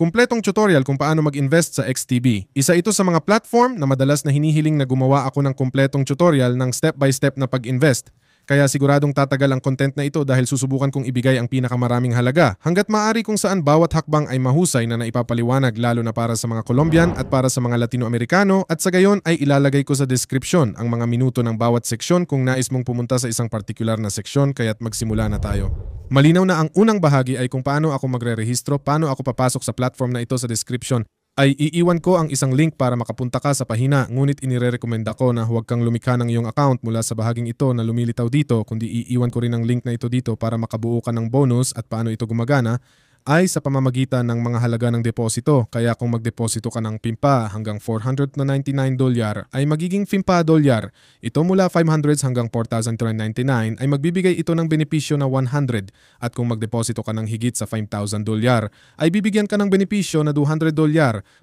Kumpletong tutorial kung paano mag-invest sa XTB. Isa ito sa mga platform na madalas na hinihiling na gumawa ako ng kumpletong tutorial ng step-by-step na pag-invest. Kaya siguradong tatagal ang content na ito dahil susubukan kong ibigay ang pinakamaraming halaga hanggat maaari kung saan bawat hakbang ay mahusay na naipapaliwanag lalo na para sa mga Colombian at para sa mga Latino-Amerikano at sa gayon ay ilalagay ko sa description ang mga minuto ng bawat seksyon kung nais mong pumunta sa isang partikular na seksyon kaya't magsimula na tayo. Malinaw na ang unang bahagi ay kung paano ako magre-rehistro, paano ako papasok sa platform na ito sa description. Ay iiwan ko ang isang link para makapunta ka sa pahina ngunit inirerekomenda ko na huwag kang lumikha ng iyong account mula sa bahaging ito na lumilitaw dito kundi iiwan ko rin ang link na ito dito para makabuo ka ng bonus at paano ito gumagana ay sa pamamagitan ng mga halaga ng deposito. Kaya kung magdeposito ka ng PIMPA hanggang $499 ay magiging PIMPA dolyar. Ito mula 500 hanggang 4,399 ay magbibigay ito ng benepisyo na 100 at kung magdeposito ka ng higit sa $5,000 ay bibigyan ka ng benepisyo na $200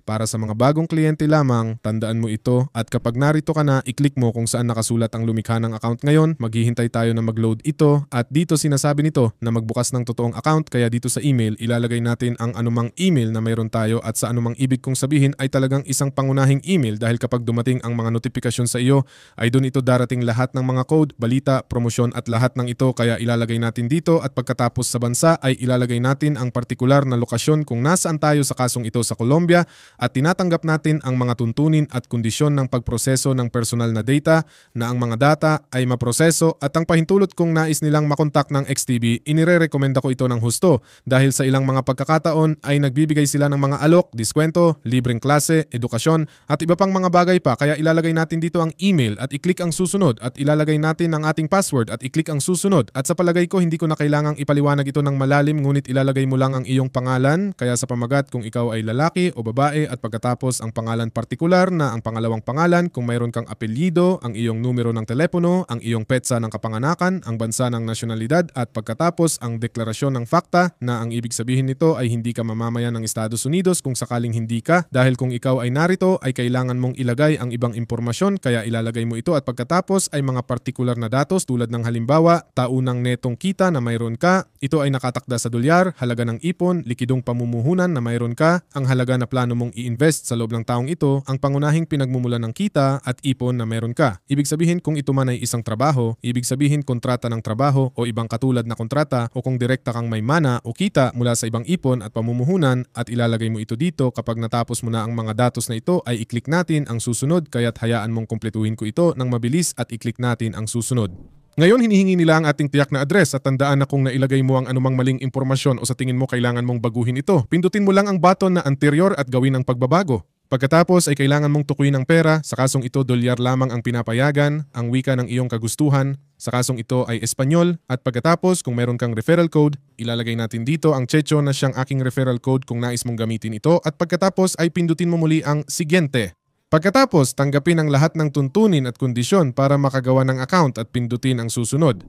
para sa mga bagong kliyente lamang. Tandaan mo ito at kapag narito ka na, i-click mo kung saan nakasulat ang lumikha ng account ngayon. Maghihintay tayo na mag-load ito at dito sinasabi nito na magbukas ng totoong account kaya dito sa email ilalagay natin ang anumang email na mayroon tayo at sa anumang ibig kong sabihin ay talagang isang pangunahing email dahil kapag dumating ang mga notifikasyon sa iyo ay doon ito darating lahat ng mga code, balita, promosyon at lahat ng ito kaya ilalagay natin dito at pagkatapos sa bansa ay ilalagay natin ang partikular na lokasyon kung nasaan tayo sa kasong ito sa Colombia at tinatanggap natin ang mga tuntunin at kondisyon ng pagproseso ng personal na data na ang mga data ay maproseso at ang pahintulot kung nais nilang makontak ng XTB, inirerekomenda ko ito ng husto dahil sa ilang mga pagkakataon ay nagbibigay sila ng mga alok, diskwento, libreng klase, edukasyon at iba pang mga bagay pa kaya ilalagay natin dito ang email at i-click ang susunod at ilalagay natin ang ating password at i-click ang susunod at sa palagay ko hindi ko na kailangang ipaliwanag ito ng malalim ngunit ilalagay mo lang ang iyong pangalan kaya sa pamagat kung ikaw ay lalaki o babae at pagkatapos ang pangalan partikular na ang pangalawang pangalan kung mayroon kang apelyido, ang iyong numero ng telepono, ang iyong petsa ng kapanganakan, ang bansa ng nasyonalidad at pagkatapos ang deklarasyon ng fakta na ang ibig sabihin nito ay hindi ka mamamayan ng Estados Unidos kung sakaling hindi ka dahil kung ikaw ay narito ay kailangan mong ilagay ang ibang impormasyon kaya ilalagay mo ito at pagkatapos ay mga partikular na datos tulad ng halimbawa taunang netong kita na mayroon ka, ito ay nakatakda sa dolyar, halaga ng ipon, likidong pamumuhunan na mayroon ka, ang halaga na plano mong i-invest sa loob ng taong ito, ang pangunahing pinagmumulan ng kita at ipon na mayroon ka. Ibig sabihin kung ito man ay isang trabaho, ibig sabihin kontrata ng trabaho o ibang katulad na kontrata o kung direkta kang may mana o kita mula sa ibang ipon at pamumuhunan at ilalagay mo ito dito kapag natapos mo na ang mga datos na ito ay i-click natin ang susunod kaya't hayaan mong kumpletuhin ko ito ng mabilis at i-click natin ang susunod. Ngayon hinihingi nila ang ating tiyak na address at tandaan na kung nailagay mo ang anumang maling impormasyon o sa tingin mo kailangan mong baguhin ito, pindutin mo lang ang button na anterior at gawin ang pagbabago. Pagkatapos ay kailangan mong tukuyin ang pera, sa kasong ito dolyar lamang ang pinapayagan, ang wika ng iyong kagustuhan, sa kasong ito ay Espanyol at pagkatapos kung meron kang referral code, ilalagay natin dito ang Checho na siyang aking referral code kung nais mong gamitin ito at pagkatapos ay pindutin mo muli ang Siguiente. Pagkatapos tanggapin ang lahat ng tuntunin at kondisyon para makagawa ng account at pindutin ang susunod.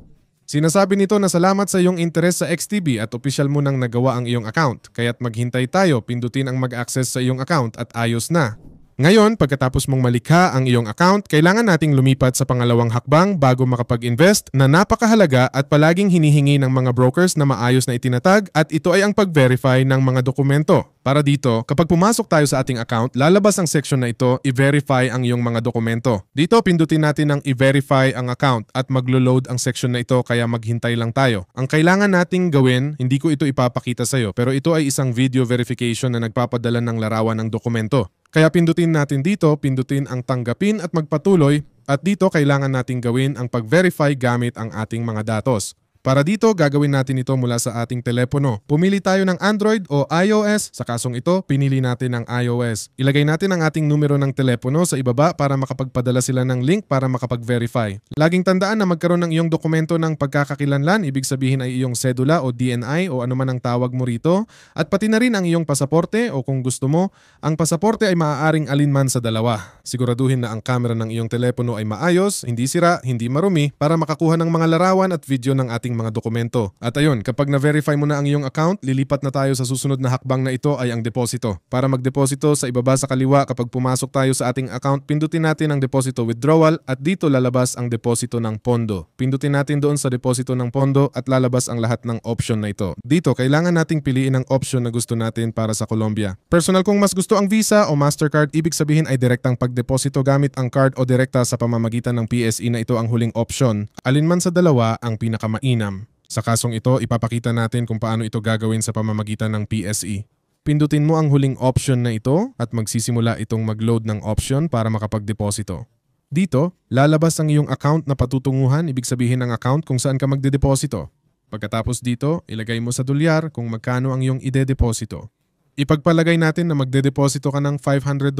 Sinasabi nito na salamat sa iyong interes sa XTB at opisyal mo nang nagawa ang iyong account. Kaya't maghintay tayo, pindutin ang mag-access sa iyong account at ayos na. Ngayon, pagkatapos mong malikha ang iyong account, kailangan nating lumipat sa pangalawang hakbang bago makapag-invest na napakahalaga at palaging hinihingi ng mga brokers na maayos na itinatag at ito ay ang pag-verify ng mga dokumento. Para dito, kapag pumasok tayo sa ating account, lalabas ang section na ito, i-verify ang iyong mga dokumento. Dito, pindutin natin ang i-verify ang account at maglo-load ang section na ito kaya maghintay lang tayo. Ang kailangan nating gawin, hindi ko ito ipapakita sa iyo, pero ito ay isang video verification na nagpapadala ng larawan ng dokumento. Kaya pindutin natin dito, pindutin ang tanggapin at magpatuloy at dito kailangan nating gawin ang pag-verify gamit ang ating mga datos. Para dito, gagawin natin ito mula sa ating telepono. Pumili tayo ng Android o iOS. Sa kasong ito, pinili natin ang iOS. Ilagay natin ang ating numero ng telepono sa ibaba para makapagpadala sila ng link para makapag-verify. Laging tandaan na magkaroon ng iyong dokumento ng pagkakakilanlan, ibig sabihin ay iyong sedula o DNI o anuman ang tawag mo rito. At pati na rin ang iyong pasaporte o kung gusto mo, ang pasaporte ay maaaring alinman sa dalawa. Siguraduhin na ang camera ng iyong telepono ay maayos, hindi sira, hindi marumi para makakuha ng mga larawan at video ng ating ating mga dokumento. At ayun, kapag na-verify mo na ang iyong account, lilipat na tayo sa susunod na hakbang na ito ay ang deposito. Para magdeposito, sa ibaba sa kaliwa kapag pumasok tayo sa ating account, pindutin natin ang deposito withdrawal at dito lalabas ang deposito ng pondo. Pindutin natin doon sa deposito ng pondo at lalabas ang lahat ng option na ito. Dito, kailangan nating piliin ang option na gusto natin para sa Colombia. Personal, kung mas gusto ang Visa o Mastercard, ibig sabihin ay direktang pagdeposito gamit ang card o direkta sa pamamagitan ng PSE na ito ang huling option. Alinman sa dalawa ang pinakamainam. Sa kasong ito, ipapakita natin kung paano ito gagawin sa pamamagitan ng PSE. Pindutin mo ang huling option na ito at magsisimula itong mag-load ng option para makapagdeposito. Dito, lalabas ang iyong account na patutunguhan, ibig sabihin ng account kung saan ka magdedeposito. Pagkatapos dito, ilagay mo sa dolyar kung magkano ang iyong idedeposito. Ipagpalagay natin na magdedeposito ka ng $500.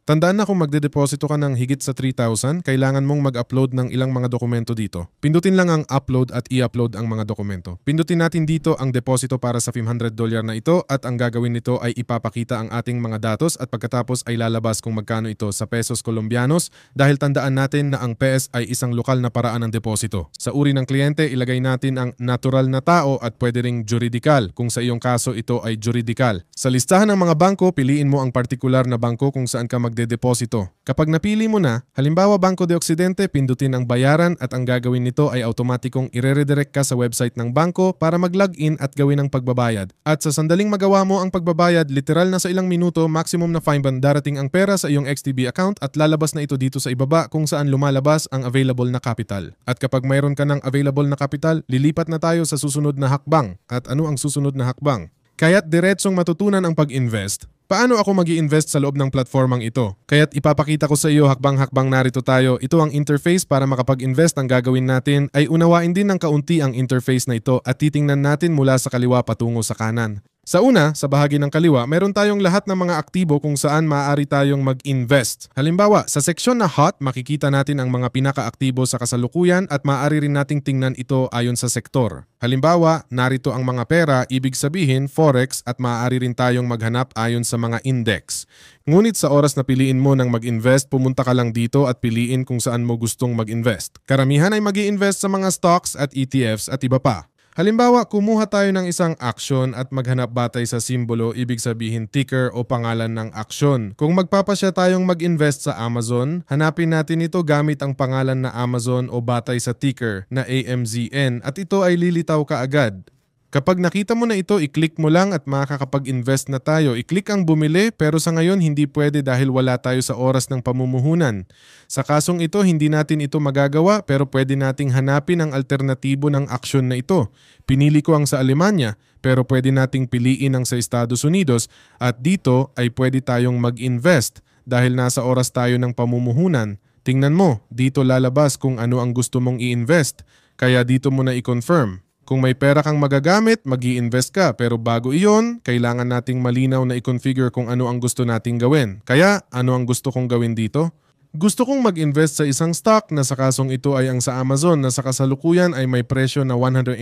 Tandaan na kung magdedeposito ka ng higit sa 3,000, kailangan mong mag-upload ng ilang mga dokumento dito. Pindutin lang ang upload at i-upload ang mga dokumento. Pindutin natin dito ang deposito para sa $500 na ito at ang gagawin nito ay ipapakita ang ating mga datos at pagkatapos ay lalabas kung magkano ito sa pesos colombianos dahil tandaan natin na ang PS ay isang lokal na paraan ng deposito. Sa uri ng kliyente, ilagay natin ang natural na tao at pwede ring juridikal kung sa iyong kaso ito ay juridikal. Sa listahan ng mga bangko, piliin mo ang partikular na bangko kung saan ka magdedeposito. Kapag napili mo na, halimbawa Bangko de Occidente, pindutin ang bayaran at ang gagawin nito ay automatikong ire-redirect ka sa website ng bangko para mag-login at gawin ang pagbabayad. At sa sandaling magawa mo ang pagbabayad, literal na sa ilang minuto, maximum na 5 darating ang pera sa iyong XTB account at lalabas na ito dito sa ibaba kung saan lumalabas ang available na capital. At kapag mayroon ka ng available na capital, lilipat na tayo sa susunod na hakbang. At ano ang susunod na hakbang? Kaya't diretsong matutunan ang pag-invest. Paano ako mag-i-invest sa loob ng platformang ito? Kaya't ipapakita ko sa iyo hakbang-hakbang narito tayo. Ito ang interface para makapag-invest. Ang gagawin natin ay unawain din ng kaunti ang interface na ito at titingnan natin mula sa kaliwa patungo sa kanan. Sa una, sa bahagi ng kaliwa, meron tayong lahat ng mga aktibo kung saan maaari tayong mag-invest. Halimbawa, sa seksyon na hot, makikita natin ang mga pinaka-aktibo sa kasalukuyan at maaari rin nating tingnan ito ayon sa sektor. Halimbawa, narito ang mga pera, ibig sabihin forex at maaari rin tayong maghanap ayon sa mga index. Ngunit sa oras na piliin mo ng mag-invest, pumunta ka lang dito at piliin kung saan mo gustong mag-invest. Karamihan ay mag-i-invest sa mga stocks at ETFs at iba pa. Halimbawa, kumuha tayo ng isang aksyon at maghanap batay sa simbolo, ibig sabihin ticker o pangalan ng aksyon. Kung magpapasya tayong mag-invest sa Amazon, hanapin natin ito gamit ang pangalan na Amazon o batay sa ticker na AMZN at ito ay lilitaw kaagad. Kapag nakita mo na ito, i-click mo lang at makakapag-invest na tayo. I-click ang bumili pero sa ngayon hindi pwede dahil wala tayo sa oras ng pamumuhunan. Sa kasong ito, hindi natin ito magagawa pero pwede nating hanapin ang alternatibo ng aksyon na ito. Pinili ko ang sa Alemanya pero pwede nating piliin ang sa Estados Unidos at dito ay pwede tayong mag-invest dahil nasa oras tayo ng pamumuhunan. Tingnan mo, dito lalabas kung ano ang gusto mong i-invest kaya dito mo na i-confirm. Kung may pera kang magagamit, mag-i-invest ka. Pero bago iyon, kailangan nating malinaw na i-configure kung ano ang gusto nating gawin. Kaya, ano ang gusto kong gawin dito? Gusto kong mag-invest sa isang stock na sa kasong ito ay ang sa Amazon na sa kasalukuyan ay may presyo na $186.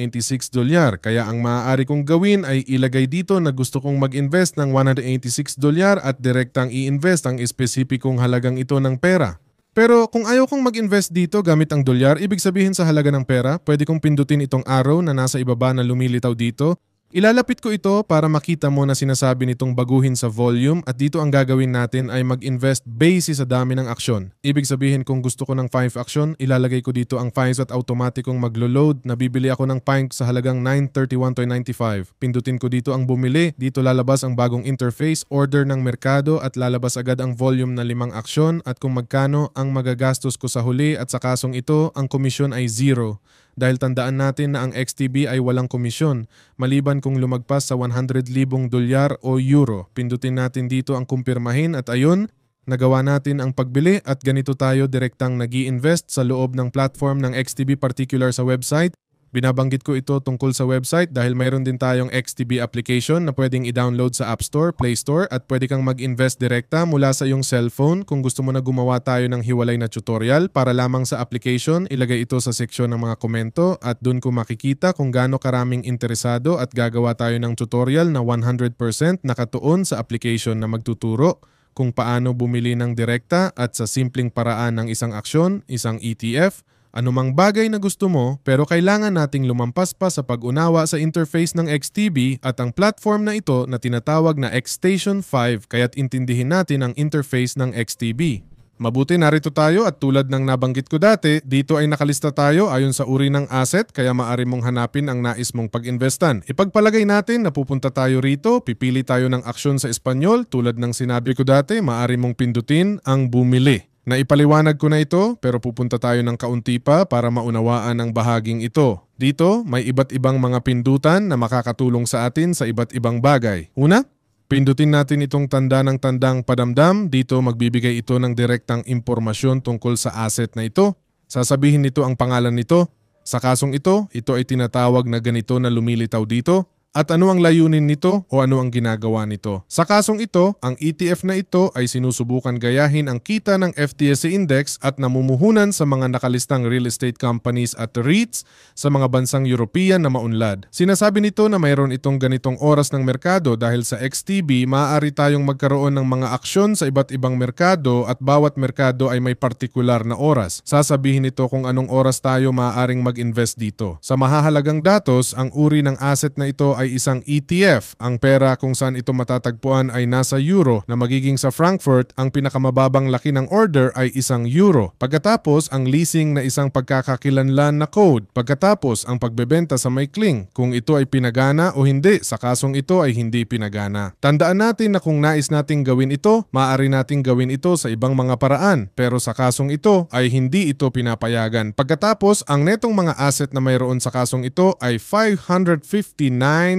Kaya ang maaari kong gawin ay ilagay dito na gusto kong mag-invest ng $186 at direktang i-invest ang espesipikong halagang ito ng pera. Pero kung ayaw kong mag-invest dito gamit ang dolyar, ibig sabihin sa halaga ng pera, pwede kong pindutin itong arrow na nasa ibaba na lumilitaw dito. Ilalapit ko ito para makita mo na sinasabi nitong baguhin sa volume at dito ang gagawin natin ay mag-invest base sa dami ng aksyon. Ibig sabihin kung gusto ko ng 5 aksyon, ilalagay ko dito ang 5 at automatikong maglo-load. Nabibili ako ng 5 sa halagang $931.95. Pindutin ko dito ang bumili. Dito lalabas ang bagong interface, order ng merkado at lalabas agad ang volume na 5 aksyon at kung magkano ang magagastos ko sa huli at sa kasong ito, ang komisyon ay 0. Dahil tandaan natin na ang XTB ay walang komisyon, maliban kung lumagpas sa $100,000 o euro. Pindutin natin dito ang kumpirmahin at ayun, nagawa natin ang pagbili at ganito tayo direktang nag-i-invest sa loob ng platform ng XTB particular sa website. Binabanggit ko ito tungkol sa website dahil mayroon din tayong XTB application na pwedeng i-download sa App Store, Play Store at pwede kang mag-invest direkta mula sa iyong cellphone. Kung gusto mo na gumawa tayo ng hiwalay na tutorial para lamang sa application, ilagay ito sa seksyon ng mga komento at doon ko makikita kung gaano karaming interesado at gagawa tayo ng tutorial na 100% nakatuon sa application na magtuturo kung paano bumili ng direkta at sa simpleng paraan ng isang aksyon, isang ETF, Anumang bagay na gusto mo pero kailangan nating lumampas pa sa pag-unawa sa interface ng XTB at ang platform na ito na tinatawag na XStation 5 kaya't intindihin natin ang interface ng XTB. Mabuti narito tayo at tulad ng nabanggit ko dati, dito ay nakalista tayo ayon sa uri ng asset kaya maaari mong hanapin ang nais mong pag-investan. Ipagpalagay natin na pupunta tayo rito, pipili tayo ng aksyon sa Espanyol tulad ng sinabi ko dati, maaari mong pindutin ang bumili. Naipaliwanag ko na ito pero pupunta tayo ng kaunti pa para maunawaan ang bahaging ito. Dito may iba't ibang mga pindutan na makakatulong sa atin sa iba't ibang bagay. Una, pindutin natin itong tanda ng tandang padamdam. Dito magbibigay ito ng direktang impormasyon tungkol sa asset na ito. Sasabihin nito ang pangalan nito. Sa kasong ito ay tinatawag na ganito na lumilitaw dito. At ano ang layunin nito o ano ang ginagawa nito? Sa kasong ito, ang ETF na ito ay sinusubukan gayahin ang kita ng FTSE Index at namumuhunan sa mga nakalistang real estate companies at REITs sa mga bansang European na maunlad. Sinasabi nito na mayroon itong ganitong oras ng merkado dahil sa XTB maaari tayong magkaroon ng mga aksyon sa iba't ibang merkado at bawat merkado ay may partikular na oras. Sasabihin nito kung anong oras tayo maaaring mag-invest dito. Sa mahahalagang datos, ang uri ng asset na ito ay isang ETF. Ang pera kung saan ito matatagpuan ay nasa euro na magiging sa Frankfurt ang pinakamababang laki ng order ay isang euro. Pagkatapos ang leasing na isang pagkakakilanlan na code. Pagkatapos ang pagbebenta sa may cling kung ito ay pinagana o hindi sa kasong ito ay hindi pinagana. Tandaan natin na kung nais nating gawin ito, maaari nating gawin ito sa ibang mga paraan pero sa kasong ito ay hindi ito pinapayagan. Pagkatapos ang netong mga asset na mayroon sa kasong ito ay 559.49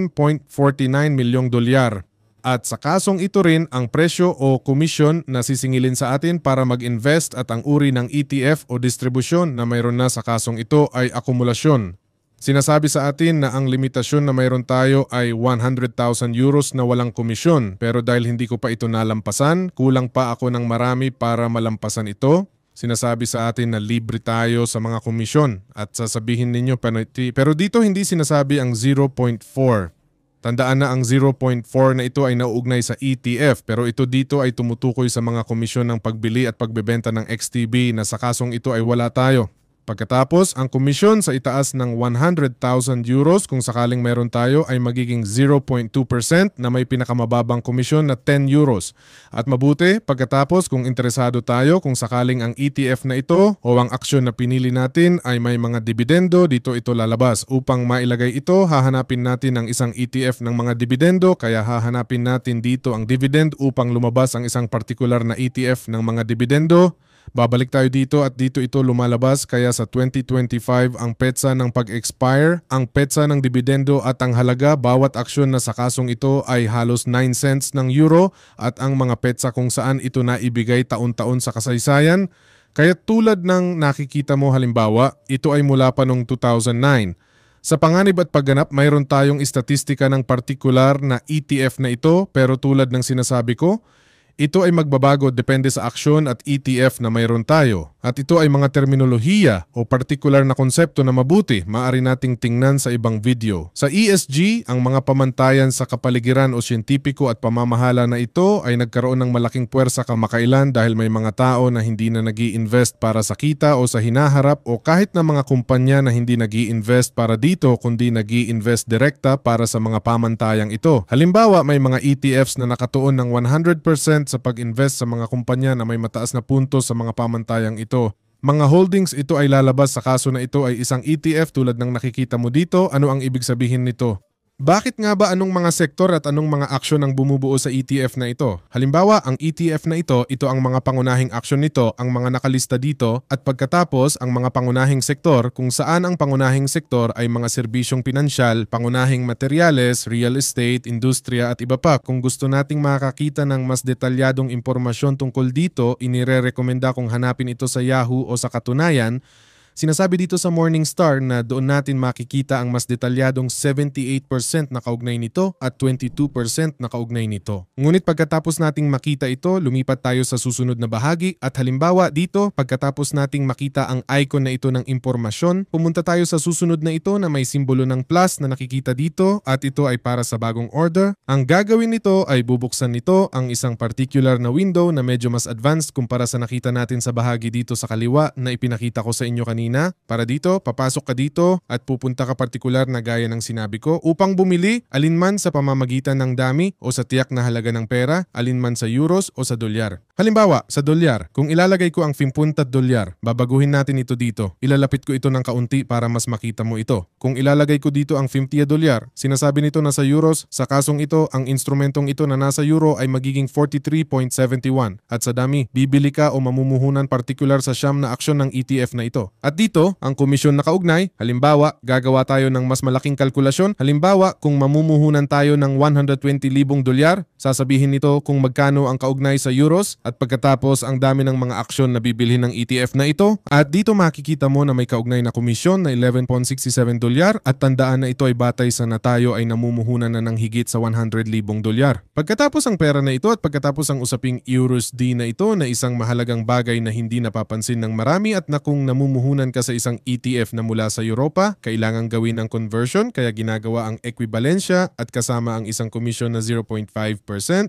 milyong dolyar. At sa kasong ito rin ang presyo o komisyon na sisingilin sa atin para mag-invest at ang uri ng ETF o distribusyon na mayroon na sa kasong ito ay akumulasyon. Sinasabi sa atin na ang limitasyon na mayroon tayo ay 100,000 euros na walang komisyon pero dahil hindi ko pa ito nalampasan, kulang pa ako ng marami para malampasan ito. Sinasabi sa atin na libre tayo sa mga komisyon at sasabihin ninyo penalty. Pero dito hindi sinasabi ang 0.4. Tandaan na ang 0.4 na ito ay nauugnay sa ETF pero ito dito ay tumutukoy sa mga komisyon ng pagbili at pagbebenta ng XTB na sa kasong ito ay wala tayo. Pagkatapos, ang komisyon sa itaas ng 100,000 euros kung sakaling meron tayo ay magiging 0.2% na may pinakamababang komisyon na 10 euros. At mabuti, pagkatapos kung interesado tayo kung sakaling ang ETF na ito o ang aksyon na pinili natin ay may mga dividendo, dito ito lalabas. Upang mailagay ito, hahanapin natin ang isang ETF ng mga dividendo kaya hahanapin natin dito ang dividend upang lumabas ang isang partikular na ETF ng mga dividendo. Babalik tayo dito at dito ito lumalabas kaya sa 2025 ang petsa ng pag-expire, ang petsa ng dividendo at ang halaga bawat aksyon na sa kasong ito ay halos 9 cents ng euro at ang mga petsa kung saan ito naibigay taon-taon sa kasaysayan. Kaya tulad ng nakikita mo halimbawa, ito ay mula pa noong 2009. Sa panganib at pagganap, mayroon tayong istatistika ng partikular na ETF na ito pero tulad ng sinasabi ko, ito ay magbabago depende sa aksyon at ETF na mayroon tayo. At ito ay mga terminolohiya o partikular na konsepto na mabuti maaari nating tingnan sa ibang video. Sa ESG, ang mga pamantayan sa kapaligiran o siyentipiko at pamamahala na ito ay nagkaroon ng malaking puwersa kamakailan dahil may mga tao na hindi na nag-i-invest para sa kita o sa hinaharap o kahit na mga kumpanya na hindi nag-i-invest para dito kundi nag-i-invest direkta para sa mga pamantayang ito. Halimbawa, may mga ETFs na nakatuon ng 100% sa pag-invest sa mga kumpanya na may mataas na puntos sa mga pamantayang ito. Mga holdings ito ay lalabas sa kaso na ito ay isang ETF tulad ng nakikita mo dito. Ano ang ibig sabihin nito? Bakit nga ba anong mga sektor at anong mga aksyon ang bumubuo sa ETF na ito? Halimbawa, ang ETF na ito ang mga pangunahing aksyon nito, ang mga nakalista dito at pagkatapos ang mga pangunahing sektor kung saan ang pangunahing sektor ay mga serbisyong pinansyal, pangunahing materyales, real estate, industriya at iba pa. Kung gusto nating makakita ng mas detalyadong impormasyon tungkol dito, inire-rekomenda kong hanapin ito sa Yahoo o sa Katunayan. Sinasabi dito sa Morningstar na doon natin makikita ang mas detalyadong 78% na kaugnay nito at 22% na kaugnay nito. Ngunit pagkatapos nating makita ito, lumipat tayo sa susunod na bahagi at halimbawa dito, pagkatapos nating makita ang icon na ito ng impormasyon, pumunta tayo sa susunod na ito na may simbolo ng plus na nakikita dito at ito ay para sa bagong order. Ang gagawin nito ay bubuksan nito ang isang particular na window na medyo mas advanced kumpara sa nakita natin sa bahagi dito sa kaliwa na ipinakita ko sa inyo kanina. kanina. Para dito, papasok ka dito at pupunta ka partikular na gaya ng sinabi ko upang bumili alinman sa pamamagitan ng dami o sa tiyak na halaga ng pera, alinman sa euros o sa dolyar. Halimbawa, sa dolyar, kung ilalagay ko ang 50 dolyar, babaguhin natin ito dito. Ilalapit ko ito ng kaunti para mas makita mo ito. Kung ilalagay ko dito ang 50 dolyar, sinasabi nito na sa euros, sa kasong ito, ang instrumentong ito na nasa euro ay magiging 43.71 at sa dami, bibili ka o mamumuhunan partikular sa siyam na aksyon ng ETF na ito. At dito, ang komisyon na kaugnay, halimbawa, gagawa tayo ng mas malaking kalkulasyon. Halimbawa, kung mamumuhunan tayo ng 120,000 dolyar, sasabihin nito kung magkano ang kaugnay sa euros at pagkatapos ang dami ng mga aksyon na bibilhin ng ETF na ito. At dito makikita mo na may kaugnay na komisyon na 11.67 dolyar at tandaan na ito ay batay sa na tayo ay namumuhunan na ng higit sa 100,000 dolyar. Pagkatapos ang pera na ito at pagkatapos ang usaping EURUSD na ito na isang mahalagang bagay na hindi napapansin ng marami at na kung namumuhunan ka sa isang ETF na mula sa Europa, kailangang gawin ang conversion kaya ginagawa ang ekwibalensya at kasama ang isang komisyon na 0.5%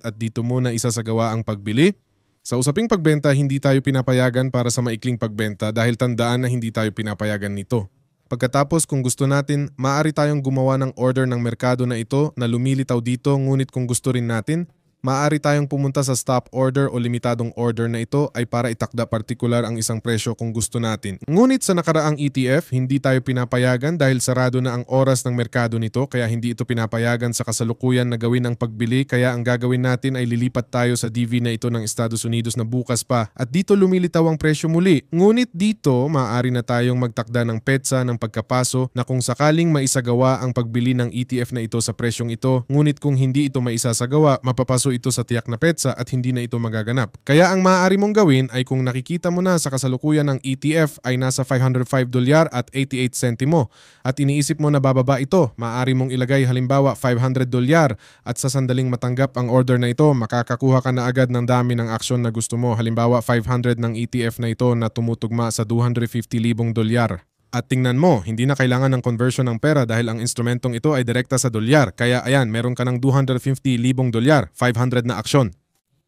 at dito muna isasagawa ang pagbili. Sa usaping pagbenta, hindi tayo pinapayagan para sa maikling pagbenta dahil tandaan na hindi tayo pinapayagan nito. Pagkatapos kung gusto natin, maaari tayong gumawa ng order ng merkado na ito na lumilitaw dito ngunit kung gusto rin natin, maaari tayong pumunta sa stop order o limitadong order na ito ay para itakda partikular ang isang presyo kung gusto natin. Ngunit sa nakaraang ETF, hindi tayo pinapayagan dahil sarado na ang oras ng merkado nito kaya hindi ito pinapayagan sa kasalukuyan na gawin ang pagbili kaya ang gagawin natin ay lilipat tayo sa DV na ito ng Estados Unidos na bukas pa at dito lumilitaw ang presyo muli. Ngunit dito, maaari na tayong magtakda ng petsa ng pagkapaso na kung sakaling maisagawa ang pagbili ng ETF na ito sa presyong ito, ngunit kung hindi ito maisasagawa, mapapaso ito sa tiyak na petsa at hindi na ito magaganap. Kaya ang maaari mong gawin ay kung nakikita mo na sa kasalukuyan ng ETF ay nasa 505 dolyar at 88 sentimo at iniisip mo na bababa ito, maaari mong ilagay halimbawa 500 dolyar at sa sandaling matanggap ang order na ito, makakakuha ka na agad ng dami ng aksyon na gusto mo. Halimbawa 500 ng ETF na ito na tumutugma sa 250,000 dolyar. At tingnan mo, hindi na kailangan ng conversion ng pera dahil ang instrumentong ito ay direkta sa dolyar. Kaya ayan, meron ka ng 250,000 dolyar, 500 na aksyon.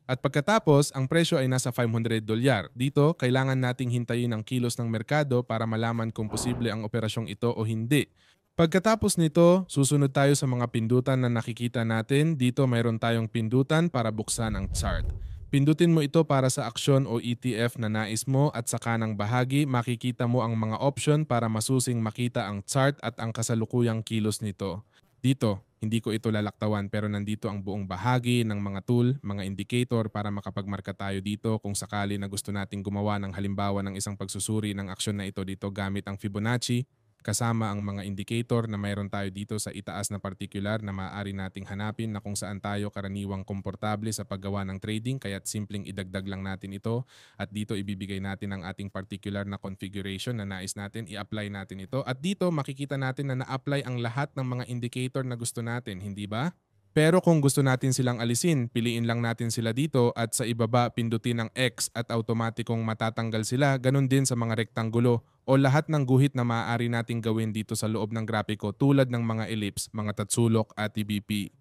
At pagkatapos, ang presyo ay nasa 500 dolyar. Dito, kailangan nating hintayin ang kilos ng merkado para malaman kung posible ang operasyong ito o hindi. Pagkatapos nito, susunod tayo sa mga pindutan na nakikita natin. Dito mayroon tayong pindutan para buksan ang chart. Pindutin mo ito para sa aksyon o ETF na nais mo at sa kanang bahagi makikita mo ang mga option para masusing makita ang chart at ang kasalukuyang kilos nito. Dito, hindi ko ito lalaktawan pero nandito ang buong bahagi ng mga tool, mga indicator para makapagmarka tayo dito kung sakali na gusto nating gumawa ng halimbawa ng isang pagsusuri ng aksyon na ito dito gamit ang Fibonacci. Kasama ang mga indicator na mayroon tayo dito sa itaas na particular na maaari nating hanapin na kung saan tayo karaniwang komportable sa paggawa ng trading kaya't simpleng idagdag lang natin ito at dito ibibigay natin ang ating particular na configuration na nais natin, i-apply natin ito at dito makikita natin na na-apply ang lahat ng mga indicator na gusto natin, hindi ba? Pero kung gusto natin silang alisin, piliin lang natin sila dito at sa ibaba pindutin ang X at automatikong matatanggal sila, ganun din sa mga rektanggulo o lahat ng guhit na maaari nating gawin dito sa loob ng grapiko tulad ng mga ellipse, mga tatsulok at TBP.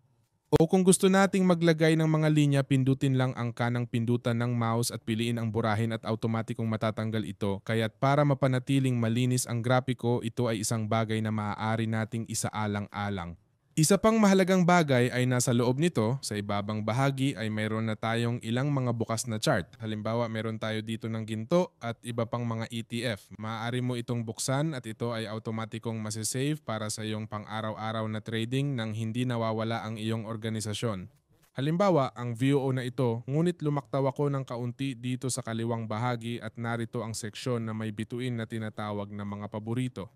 O kung gusto nating maglagay ng mga linya, pindutin lang ang kanang pindutan ng mouse at piliin ang burahin at automatikong matatanggal ito. Kaya't para mapanatiling malinis ang grapiko, ito ay isang bagay na maaari nating isaalang-alang. Isa pang mahalagang bagay ay nasa loob nito, sa ibabang bahagi ay mayroon na tayong ilang mga bukas na chart. Halimbawa, meron tayo dito ng ginto at iba pang mga ETF. Maaari mo itong buksan at ito ay automatikong masisave para sa iyong pang-araw-araw na trading nang hindi nawawala ang iyong organisasyon. Halimbawa, ang VOO na ito, ngunit lumaktaw ako ng kaunti dito sa kaliwang bahagi at narito ang seksyon na may bituin na tinatawag na mga paborito.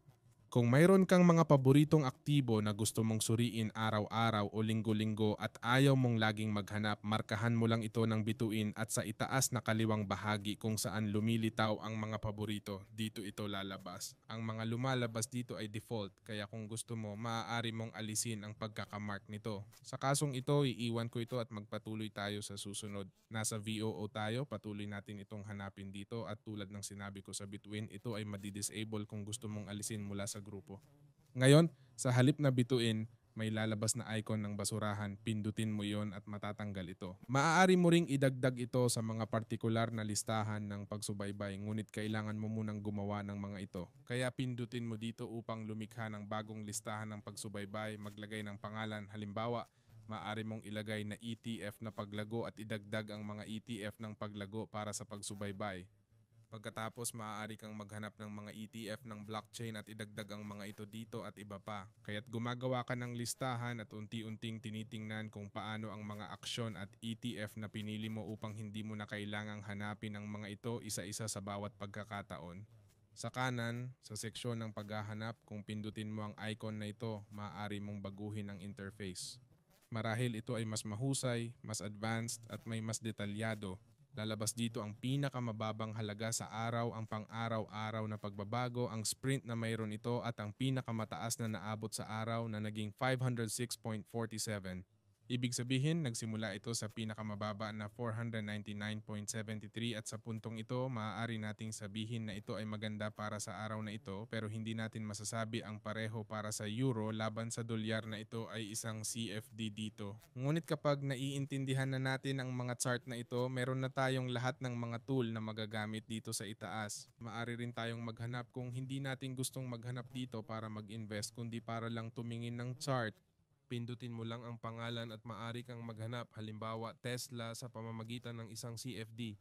Kung mayroon kang mga paboritong aktibo na gusto mong suriin araw-araw o linggo-linggo at ayaw mong laging maghanap, markahan mo lang ito ng bituin at sa itaas na kaliwang bahagi kung saan lumilitaw ang mga paborito, dito ito lalabas. Ang mga lumalabas dito ay default, kaya kung gusto mo, maaari mong alisin ang pagkakamark nito. Sa kasong ito, iiwan ko ito at magpatuloy tayo sa susunod. Nasa VOO tayo, patuloy natin itong hanapin dito at tulad ng sinabi ko sa bituin, ito ay madi-disable kung gusto mong alisin mula sa grupo. Ngayon, sa halip na bituin, may lalabas na icon ng basurahan, pindutin mo yon at matatanggal ito. Maaari mo ring idagdag ito sa mga partikular na listahan ng pagsubaybay, ngunit kailangan mo munang gumawa ng mga ito. Kaya pindutin mo dito upang lumikha ng bagong listahan ng pagsubaybay, maglagay ng pangalan. Halimbawa, maaari mong ilagay na ETF na paglago at idagdag ang mga ETF ng paglago para sa pagsubaybay. Pagkatapos, maaari kang maghanap ng mga ETF ng blockchain at idagdag ang mga ito dito at iba pa. Kaya't gumagawa ka ng listahan at unti-unting tinitingnan kung paano ang mga aksyon at ETF na pinili mo upang hindi mo na kailangang hanapin ang mga ito isa-isa sa bawat pagkakataon. Sa kanan, sa seksyon ng paghahanap, kung pindutin mo ang icon na ito, maaari mong baguhin ang interface. Marahil ito ay mas mahusay, mas advanced at may mas detalyado. Lalabas dito ang pinakamababang halaga sa araw, ang pang-araw-araw na pagbabago, ang sprint na mayroon ito at ang pinakamataas na naabot sa araw na naging 506.47. Ibig sabihin, nagsimula ito sa pinakamababa na 499.73 at sa puntong ito, maaari nating sabihin na ito ay maganda para sa araw na ito pero hindi natin masasabi ang pareho para sa euro laban sa dolyar na ito ay isang CFD dito. Ngunit kapag naiintindihan na natin ang mga chart na ito, meron na tayong lahat ng mga tool na magagamit dito sa itaas. Maaari rin tayong maghanap kung hindi natin gustong maghanap dito para mag-invest kundi para lang tumingin ng chart. Pindutin mo lang ang pangalan at maaari kang maghanap, halimbawa Tesla sa pamamagitan ng isang CFD.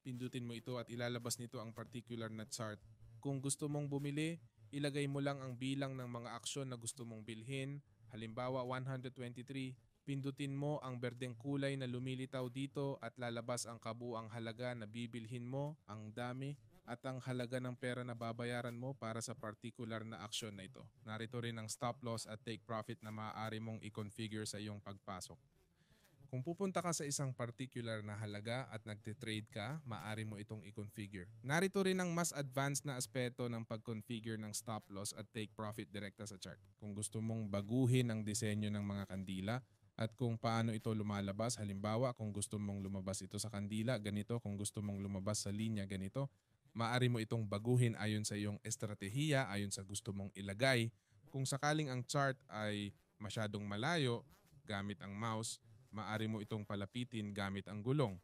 Pindutin mo ito at ilalabas nito ang particular na chart. Kung gusto mong bumili, ilagay mo lang ang bilang ng mga aksyon na gusto mong bilhin, halimbawa 123. Pindutin mo ang berdeng kulay na lumilitaw dito at lalabas ang kabuuang halaga na bibilhin mo, ang dami, at ang halaga ng pera na babayaran mo para sa particular na aksyon na ito. Narito rin ang stop loss at take profit na maaari mong i-configure sa iyong pagpasok. Kung pupunta ka sa isang particular na halaga at nagtitrade ka, maaari mo itong i-configure. Narito rin ang mas advanced na aspeto ng pag-configure ng stop loss at take profit direkta sa chart. Kung gusto mong baguhin ang disenyo ng mga kandila, at kung paano ito lumalabas, halimbawa kung gusto mong lumabas ito sa kandila, ganito. Kung gusto mong lumabas sa linya, ganito. Maaari mo itong baguhin ayon sa iyong estratehiya, ayon sa gusto mong ilagay. Kung sakaling ang chart ay masyadong malayo, gamit ang mouse, maaari mo itong palapitin gamit ang gulong.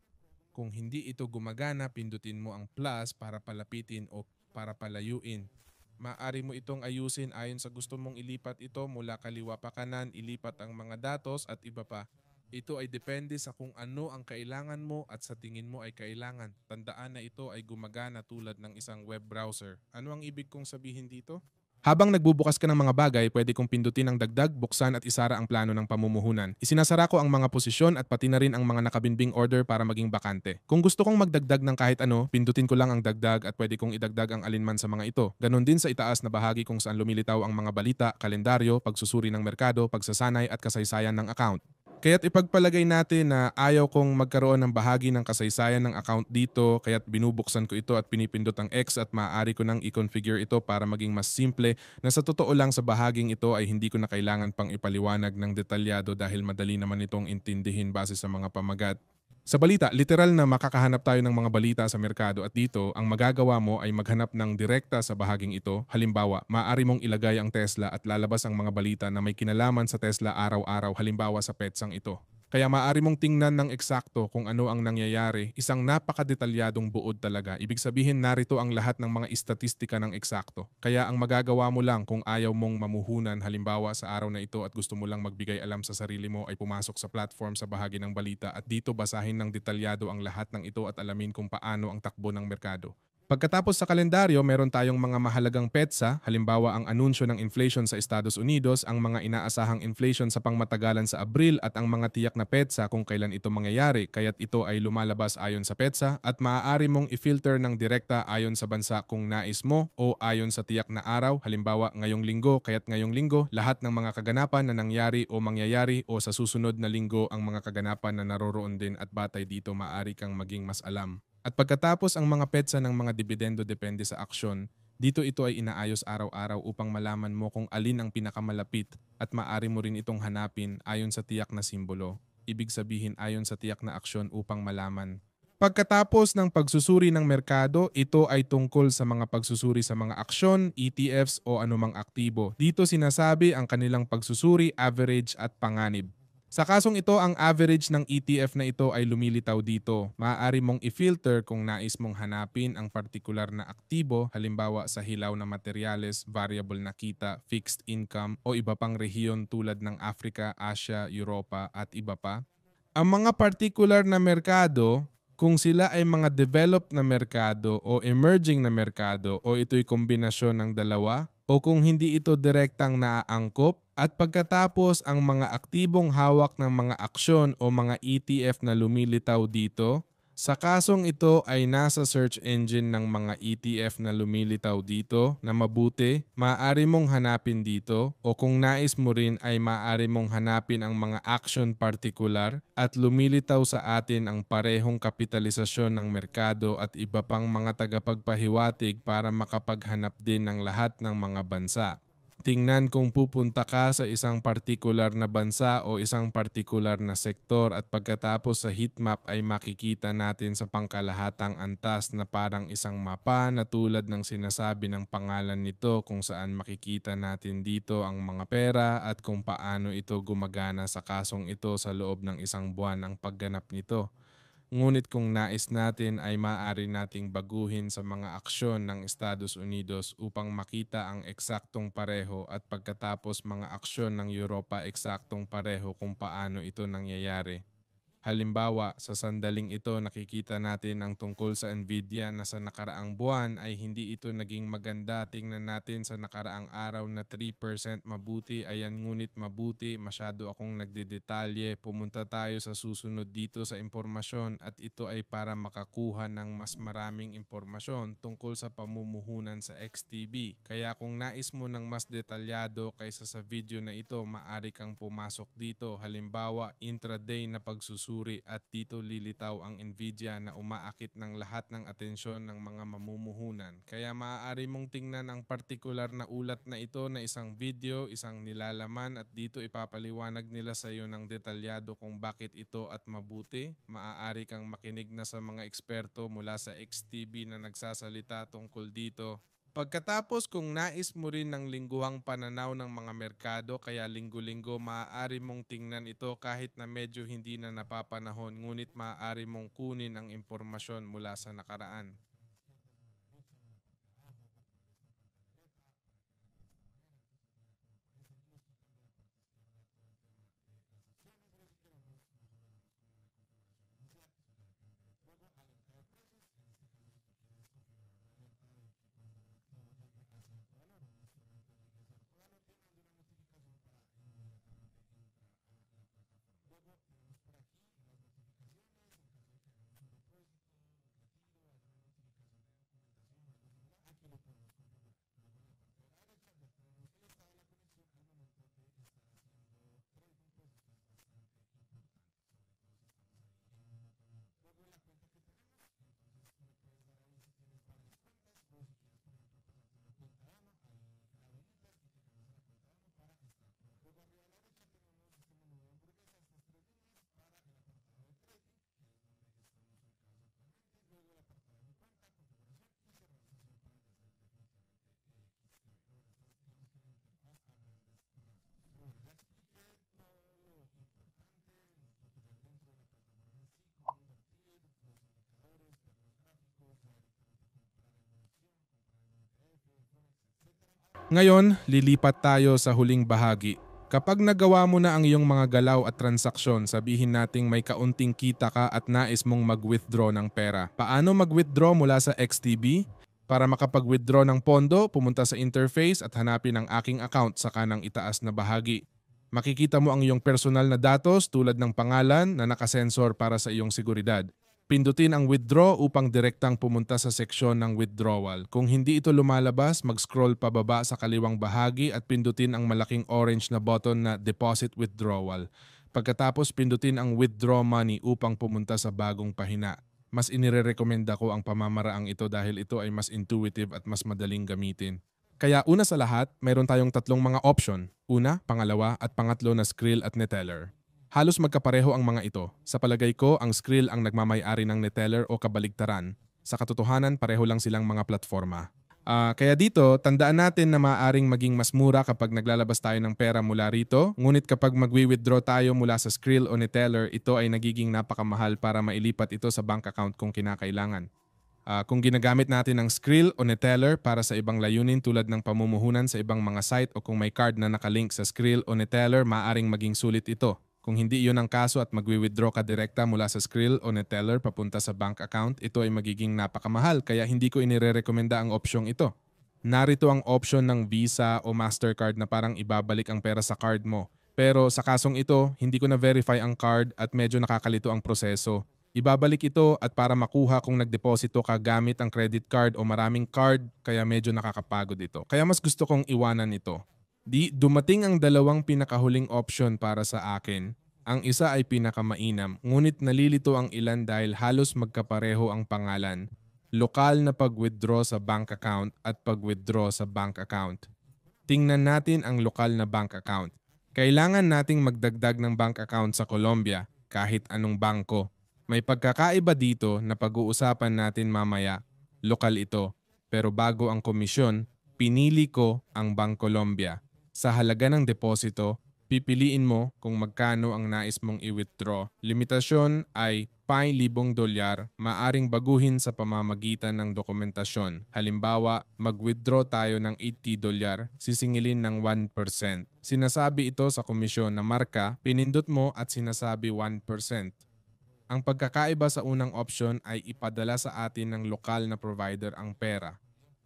Kung hindi ito gumagana, pindutin mo ang plus para palapitin o para palayuin. Maaari mo itong ayusin ayon sa gusto mong ilipat ito mula kaliwa pa kanan, ilipat ang mga datos at iba pa. Ito ay depende sa kung ano ang kailangan mo at sa tingin mo ay kailangan. Tandaan na ito ay gumagana tulad ng isang web browser. Ano ang ibig kong sabihin dito? Habang nagbubukas ka ng mga bagay, pwede kong pindutin ang dagdag, buksan at isara ang plano ng pamumuhunan. Isinasara ko ang mga posisyon at pati na rin ang mga nakabinbing order para maging bakante. Kung gusto kong magdagdag ng kahit ano, pindutin ko lang ang dagdag at pwede kong idagdag ang alinman sa mga ito. Ganon din sa itaas na bahagi kung saan lumilitaw ang mga balita, kalendaryo, pagsusuri ng merkado, pagsasanay at kasaysayan ng account. Kaya't ipagpalagay natin na ayaw kong magkaroon ng bahagi ng kasaysayan ng account dito, kaya't binubuksan ko ito at pinipindot ang X at maaari ko nang i-configure ito para maging mas simple na sa totoo lang sa bahaging ito ay hindi ko na kailangan pang ipaliwanag ng detalyado dahil madali naman itong intindihin base sa mga pamagat. Sa balita, literal na makakahanap tayo ng mga balita sa merkado at dito, ang magagawa mo ay maghanap ng direkta sa bahaging ito. Halimbawa, maaari mong ilagay ang Tesla at lalabas ang mga balita na may kinalaman sa Tesla araw-araw, halimbawa sa petsang ito. Kaya maaari mong tingnan ng eksakto kung ano ang nangyayari, isang napakadetalyadong buod talaga. Ibig sabihin narito ang lahat ng mga istatistika ng eksakto. Kaya ang magagawa mo lang kung ayaw mong mamuhunan halimbawa sa araw na ito at gusto mo lang magbigay alam sa sarili mo ay pumasok sa platform sa bahagi ng balita at dito basahin ng detalyado ang lahat ng ito at alamin kung paano ang takbo ng merkado. Pagkatapos sa kalendaryo, meron tayong mga mahalagang petsa, halimbawa ang anunsyo ng inflation sa Estados Unidos, ang mga inaasahang inflation sa pangmatagalan sa Abril at ang mga tiyak na petsa kung kailan ito mangyayari, kaya't ito ay lumalabas ayon sa petsa at maaari mong i-filter ng direkta ayon sa bansa kung nais mo o ayon sa tiyak na araw, halimbawa ngayong linggo, kaya't ngayong linggo, lahat ng mga kaganapan na nangyari o mangyayari o sa susunod na linggo ang mga kaganapan na naroroon din at batay dito maaari kang maging mas alam. At pagkatapos ang mga petsa ng mga dividendo depende sa aksyon, dito ito ay inaayos araw-araw upang malaman mo kung alin ang pinakamalapit at maaari mo rin itong hanapin ayon sa tiyak na simbolo. Ibig sabihin ayon sa tiyak na aksyon upang malaman Pagkatapos ng pagsusuri ng merkado, ito ay tungkol sa mga pagsusuri sa mga aksyon, ETFs o anumang aktibo. Dito sinasabi ang kanilang pagsusuri, average at panganib. Sa kasong ito, ang average ng ETF na ito ay lumilitaw dito. Maaari mong i-filter kung nais mong hanapin ang partikular na aktibo, halimbawa sa hilaw na materyales, variable na kita, fixed income o iba pang rehiyon tulad ng Africa, Asia, Europa at iba pa. Ang mga particular na merkado, kung sila ay mga developed na merkado o emerging na merkado o ito'y kombinasyon ng dalawa o kung hindi ito direktang naaangkop at pagkatapos ang mga aktibong hawak ng mga aksyon o mga ETF na lumilitaw dito, sa kasong ito ay nasa search engine ng mga ETF na lumilitaw dito na mabuti, maaari mong hanapin dito o kung nais mo rin ay maaari mong hanapin ang mga action particular at lumilitaw sa atin ang parehong kapitalisasyon ng merkado at iba pang mga tagapagpahiwatig para makapaghanap din ng lahat ng mga bansa. Tingnan kung pupunta ka sa isang partikular na bansa o isang partikular na sektor at pagkatapos sa heatmap ay makikita natin sa pangkalahatang antas na parang isang mapa na tulad ng sinasabi ng pangalan nito kung saan makikita natin dito ang mga pera at kung paano ito gumagana sa kasong ito sa loob ng isang buwan ang pagganap nito. Ngunit kung nais natin ay maaari nating baguhin sa mga aksyon ng Estados Unidos upang makita ang eksaktong pareho at pagkatapos mga aksyon ng Europa eksaktong pareho kung paano ito nangyayari. Halimbawa, sa sandaling ito nakikita natin ang tungkol sa Nvidia na sa nakaraang buwan ay hindi ito naging maganda. Tingnan natin sa nakaraang araw na 3% mabuti. Ayan, ngunit mabuti, masyado akong nagdedetalye. Pumunta tayo sa susunod dito sa impormasyon at ito ay para makakuha ng mas maraming impormasyon tungkol sa pamumuhunan sa XTB. Kaya kung nais mo ng mas detalyado kaysa sa video na ito, maaari kang pumasok dito. Halimbawa, intraday na pagsusuri at dito lilitaw ang Nvidia na umaakit ng lahat ng atensyon ng mga mamumuhunan. Kaya maaari mong tingnan ang partikular na ulat na ito na isang video, isang nilalaman at dito ipapaliwanag nila sa iyo ng detalyado kung bakit ito at mabuti. Maaari kang makinig na sa mga eksperto mula sa XTB na nagsasalita tungkol dito. Pagkatapos kung nais mo rin ng lingguhang pananaw ng mga merkado kaya linggo-linggo maaari mong tingnan ito kahit na medyo hindi na napapanahon ngunit maaari mong kunin ang impormasyon mula sa nakaraan. Ngayon, lilipat tayo sa huling bahagi. Kapag nagawa mo na ang iyong mga galaw at transaksyon, sabihin nating may kaunting kita ka at nais mong mag-withdraw ng pera. Paano mag-withdraw mula sa XTB? Para makapag-withdraw ng pondo, pumunta sa interface at hanapin ang aking account sa kanang itaas na bahagi. Makikita mo ang iyong personal na datos tulad ng pangalan na nakasensor para sa iyong seguridad. Pindutin ang withdraw upang direktang pumunta sa seksyon ng withdrawal. Kung hindi ito lumalabas, mag-scroll pababa sa kaliwang bahagi at pindutin ang malaking orange na button na deposit withdrawal. Pagkatapos pindutin ang withdraw money upang pumunta sa bagong pahina. Mas inirerekomenda ko ang pamamaraang ito dahil ito ay mas intuitive at mas madaling gamitin. Kaya una sa lahat, mayroon tayong tatlong mga option. Una, pangalawa at pangatlo na Skrill at Neteller. Halos magkapareho ang mga ito. Sa palagay ko, ang Skrill ang nagmamay-ari ng Neteller o kabaligtaran. Sa katotohanan, pareho lang silang mga platforma. Kaya dito, tandaan natin na maaaring maging mas mura kapag naglalabas tayo ng pera mula rito. Ngunit kapag magwi-withdraw tayo mula sa Skrill o Neteller, ito ay nagiging napakamahal para mailipat ito sa bank account kung kinakailangan. Kung ginagamit natin ang Skrill o Neteller para sa ibang layunin tulad ng pamumuhunan sa ibang mga site o kung may card na nakalink sa Skrill o Neteller, maaaring maging sulit ito. Kung hindi iyon ang kaso at magwi-withdraw ka direkta mula sa Skrill o Neteller papunta sa bank account, ito ay magiging napakamahal kaya hindi ko inirerekomenda ang opsyong ito. Narito ang option ng Visa o Mastercard na parang ibabalik ang pera sa card mo. Pero sa kasong ito, hindi ko na-verify ang card at medyo nakakalito ang proseso. Ibabalik ito at para makuha kung nagdeposito ka gamit ang credit card o maraming card kaya medyo nakakapagod ito. Kaya mas gusto kong iwanan ito. Dumating ang dalawang pinakahuling option para sa akin. Ang isa ay pinakamainam, ngunit nalilito ang ilan dahil halos magkapareho ang pangalan. Lokal na pag-withdraw sa bank account at pag-withdraw sa bank account. Tingnan natin ang lokal na bank account. Kailangan nating magdagdag ng bank account sa Colombia, kahit anong bangko. May pagkakaiba dito na pag-uusapan natin mamaya. Lokal ito, pero bago ang komisyon, pinili ko ang Bancolombia. Sa halaga ng deposito, pipiliin mo kung magkano ang nais mong i-withdraw. Limitasyon ay ₱5,000, maaring baguhin sa pamamagitan ng dokumentasyon. Halimbawa, mag-withdraw tayo ng $80, sisingilin ng 1%. Sinasabi ito sa komisyon na marka, pinindot mo at sinasabi 1%. Ang pagkakaiba sa unang option ay ipadala sa atin ng lokal na provider ang pera.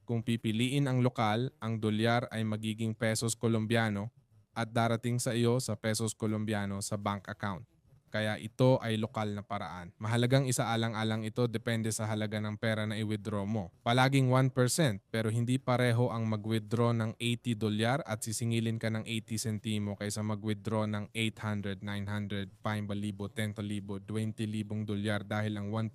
Kung pipiliin ang lokal, ang dolyar ay magiging pesos Colombiano at darating sa iyo sa pesos Colombiano sa bank account. Kaya ito ay lokal na paraan. Mahalagang isaalang-alang ito depende sa halaga ng pera na i-withdraw mo. Palaging 1% pero hindi pareho ang mag-withdraw ng $80 at sisingilin ka ng 80 sentimo kaysa mag-withdraw ng 800, 900, 5,000, 10,000, 20,000 dolyar dahil ang 1%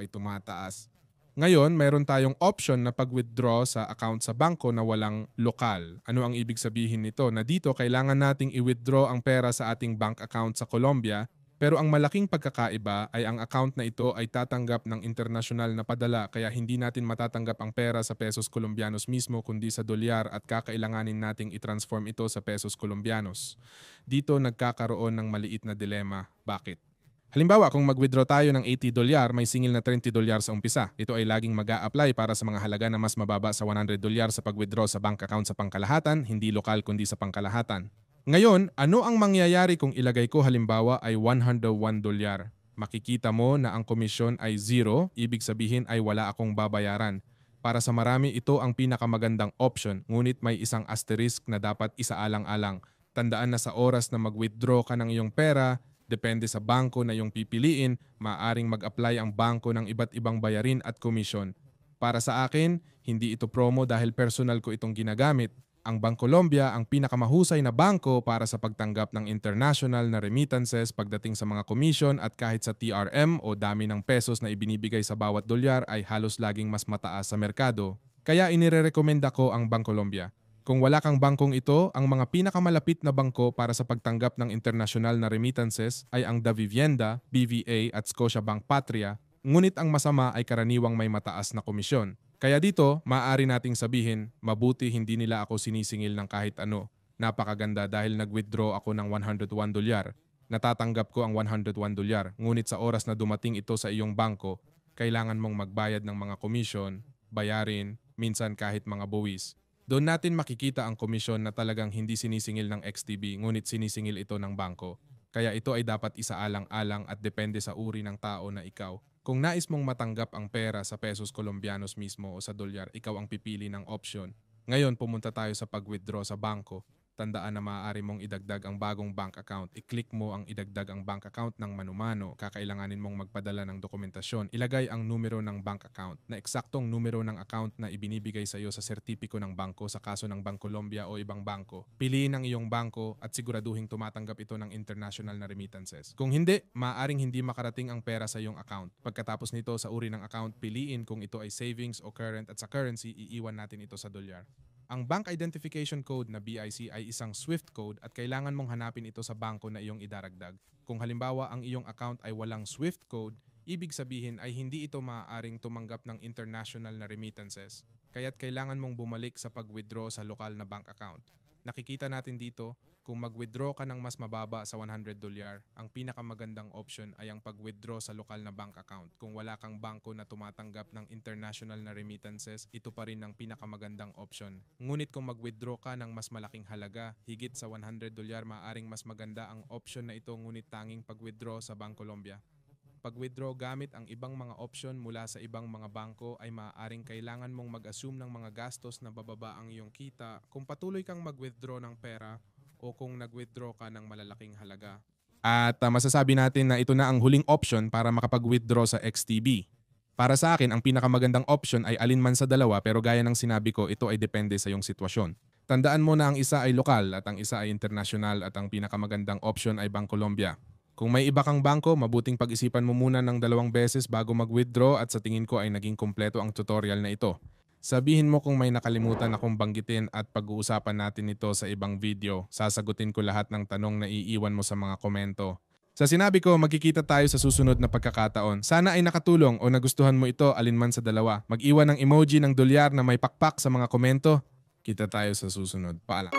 ay tumataas. Ngayon, mayroon tayong option na pag-withdraw sa account sa bangko na walang lokal. Ano ang ibig sabihin nito? Na dito kailangan nating i-withdraw ang pera sa ating bank account sa Colombia, pero ang malaking pagkakaiba ay ang account na ito ay tatanggap ng internasyonal na padala kaya hindi natin matatanggap ang pera sa pesos Colombianos mismo kundi sa dolyar at kakailanganin nating i-transform ito sa pesos Colombianos. Dito nagkakaroon ng maliit na dilema. Bakit? Halimbawa, kung mag-withdraw tayo ng $80, may singil na $30 sa umpisa. Ito ay laging mag-a-apply para sa mga halaga na mas mababa sa $100 sa pag-withdraw sa bank account sa pangkalahatan, hindi lokal kundi sa pangkalahatan. Ngayon, ano ang mangyayari kung ilagay ko halimbawa ay $101? Makikita mo na ang komisyon ay 0, ibig sabihin ay wala akong babayaran. Para sa marami, ito ang pinakamagandang option, ngunit may isang asterisk na dapat isaalang-alang. Tandaan na sa oras na mag-withdraw ka ng iyong pera, depende sa bangko na iyong pipiliin, maaaring mag-apply ang bangko ng iba't ibang bayarin at komisyon. Para sa akin, hindi ito promo dahil personal ko itong ginagamit. Ang Bancolombia ang pinakamahusay na bangko para sa pagtanggap ng international na remittances pagdating sa mga komisyon at kahit sa TRM o dami ng pesos na ibinibigay sa bawat dolyar ay halos laging mas mataas sa merkado. Kaya inirerekomenda ko ang Bancolombia. Kung wala kang bangkong ito, ang mga pinakamalapit na bangko para sa pagtanggap ng international na remittances ay ang Davivienda, BVA at Scotiabank Patria, ngunit ang masama ay karaniwang may mataas na komisyon. Kaya dito, maaari nating sabihin, mabuti hindi nila ako sinisingil ng kahit ano. Napakaganda dahil nag-withdraw ako ng $101. Natatanggap ko ang $101, ngunit sa oras na dumating ito sa iyong bangko, kailangan mong magbayad ng mga komisyon, bayarin, minsan kahit mga buwis. Doon natin makikita ang komisyon na talagang hindi sinisingil ng XTB ngunit sinisingil ito ng bangko. Kaya ito ay dapat isaalang-alang at depende sa uri ng tao na ikaw. Kung nais mong matanggap ang pera sa pesos Colombianos mismo o sa dolyar, ikaw ang pipili ng option. Ngayon pumunta tayo sa pag-withdraw sa bangko. Tandaan na maaari mong idagdag ang bagong bank account. I-click mo ang idagdag ang bank account ng manumano. Kakailanganin mong magpadala ng dokumentasyon. Ilagay ang numero ng bank account na eksaktong numero ng account na ibinibigay sa iyo sa sertipiko ng bangko sa kaso ng Bancolombia o ibang bangko. Piliin ang iyong bangko at siguraduhing tumatanggap ito ng international na remittances. Kung hindi, maaaring hindi makarating ang pera sa iyong account. Pagkatapos nito sa uri ng account, piliin kung ito ay savings o current at sa currency, iiwan natin ito sa dolyar. Ang Bank Identification Code na BIC ay isang SWIFT code at kailangan mong hanapin ito sa bangko na iyong idaragdag. Kung halimbawa ang iyong account ay walang SWIFT code, ibig sabihin ay hindi ito maaaring tumanggap ng international na remittances. Kaya't kailangan mong bumalik sa pag-withdraw sa lokal na bank account. Nakikita natin dito, kung mag-withdraw ka ng mas mababa sa $100, ang pinakamagandang option ay ang pag-withdraw sa lokal na bank account. Kung wala kang bangko na tumatanggap ng international na remittances, ito pa rin ang pinakamagandang option. Ngunit kung mag-withdraw ka ng mas malaking halaga, higit sa $100, maaaring mas maganda ang option na ito ngunit tanging pag-withdraw sa Bancolombia. Pag-withdraw gamit ang ibang mga option mula sa ibang mga bangko ay maaaring kailangan mong mag-assume ng mga gastos na bababa ang iyong kita kung patuloy kang mag-withdraw ng pera o kung nag-withdraw ka ng malalaking halaga. At masasabi natin na ito na ang huling option para makapag-withdraw sa XTB. Para sa akin, ang pinakamagandang option ay alinman sa dalawa pero gaya ng sinabi ko, ito ay depende sa iyong sitwasyon. Tandaan mo na ang isa ay lokal at ang isa ay international at ang pinakamagandang option ay Bancolombia. Kung may iba kang bangko, mabuting pag-isipan mo muna ng 2 beses bago mag-withdraw at sa tingin ko ay naging kumpleto ang tutorial na ito. Sabihin mo kung may nakalimutan akong banggitin at pag-uusapan natin ito sa ibang video. Sasagutin ko lahat ng tanong na iiwan mo sa mga komento. Sa sinabi ko, magkikita tayo sa susunod na pagkakataon. Sana ay nakatulong o nagustuhan mo ito alinman sa dalawa. Mag-iwan ng emoji ng dolyar na may pakpak sa mga komento. Kita tayo sa susunod. Paalam.